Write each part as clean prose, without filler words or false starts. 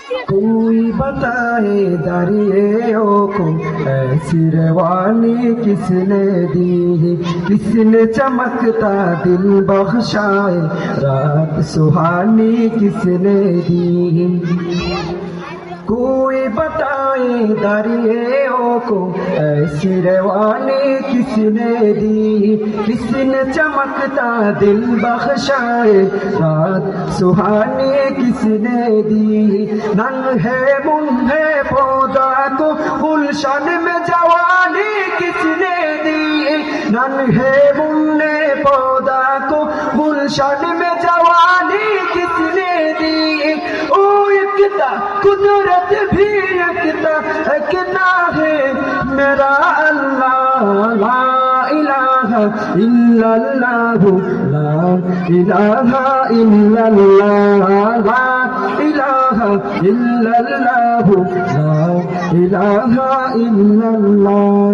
कोई बताए दरियो को ऐसी रवानी किसने दी, किसने चमकता दिल बख्शाए रात सुहानी किसने दी। कोई बताए दरियों को ऐसी रवानी किसने दी, किसने चमकता दिल बख्शाए रात सुहानी किसने दी। नन्हे मुन्हे पौधा को गुलशन में जवानी किसने दी, नन्हे मुन्ने पौधा को गुलशन में जवानी किसने दी। ओ एकता कुदरत भी एकता है मेरा अल्लाह। ला इलाहा इल्लल्लाह, ला इलाहा इल्लल्लाह, ला इलाहा इल्लल्लाह, ला इलाहा इल्लल्लाह।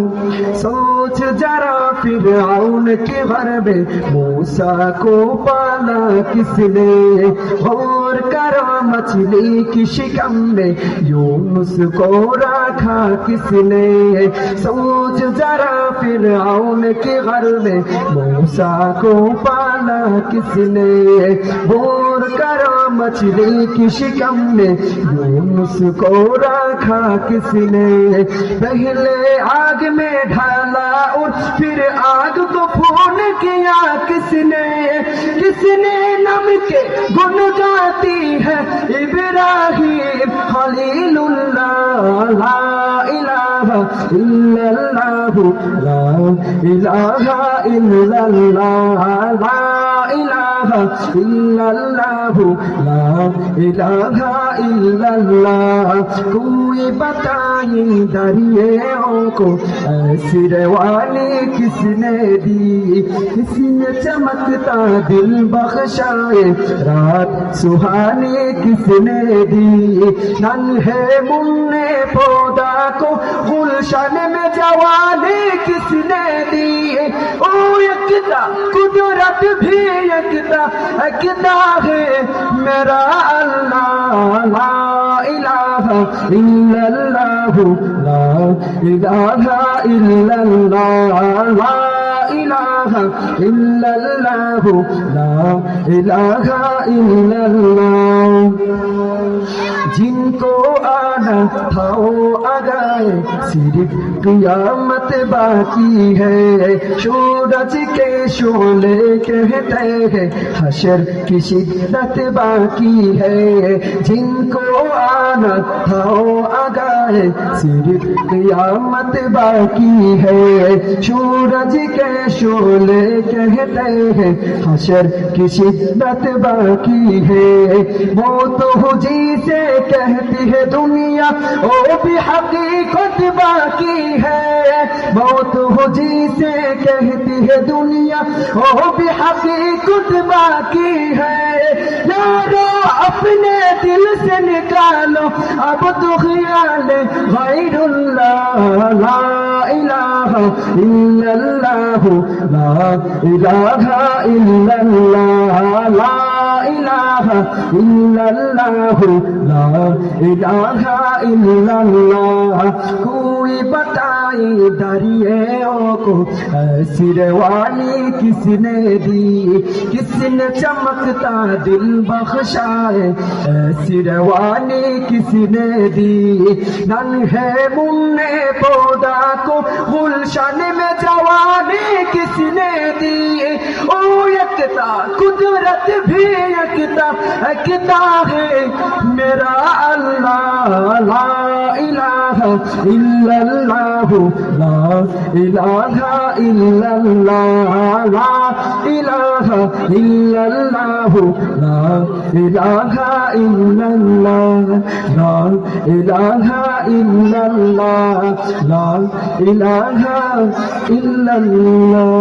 सोच जरा फिरऔन के घर में मूसा को पाला किसने, और करा मछली की शिकम में यूनुस को रखा किसने। सोच जरा फिरऔन के घर में मूसा को पाला किसने, और करा मछली की शिकम में यूनुस को रखा किसने। पहले आग में ढाला और फिर आग को फोन किया किसने, किसने नम के गुन गाती है इब्राहिम खलीलुल्लाह। ला इलाहा इल्लल्लाह, ला इलाहा इल्लल्लाह, ला इलाहा इल्लल्लाह, ला इलाहा इल्लल्लाह। कोई बताए दरियों को ऐसी रवानी किसने दी, किसने चमकता दिल बख्शाए रात सुहानी किसने दी। नन्हे मुन्ने पौधा को गुलशन में जवानी किसने दी। ओ एकता कुदरत भी एकता है मेरा अल्लाह। ला इलाहा इल्लल्लाह, ला इलाहा इल्लल्लाह, ला इलाहा इल्लल्लाह, ला इलाहा इल्लल्लाह। जिनको आना था वो आ गए, सिर्फ क़ियामत बाकी है। सूरज के शोले कहते हैं हशर की शिद्दत बाकी है। जिनको आना था वो आ गए, सिर्फ क़ियामत बाकी है। सूरज के शोले कहते हैं हशर की शिद्दत बाकी है। वो तो जी से कहती है दुनिया ओ भी हकीकत बाकी है। मौत हो जी से कहती है दुनिया ओ भी हकीकत बाकी है। यारो अपने दिल से निकालो अब तो ख्याल गैरुल्लाह। ला इलाहा इल्लल्लाह, ला इलाहा इल्लल्लाह, ला इलाहा इल्लल्लाह, ला इलाहा इल्लल्लाह। कोई बताए दरियों को ऐसी रवानी किसने दी, किसने चमकता दिल बख्शाए ऐसी रवानी किसने दी। नन्हे मुन्ने पौधा को गुलशन में जवानी किसने दी। ओ एकता कुदरत भी एकता है मेरा अल्लाह। ला इलाहा इल्लल्लाह, ला इलाहा इल्लल्लाह, ला इलाहा इल्लल्लाह, ला इलाहा इल्लल्लाह, ला इलाहा इल्लल्लाह, ला इलाहा इल्लल्लाह।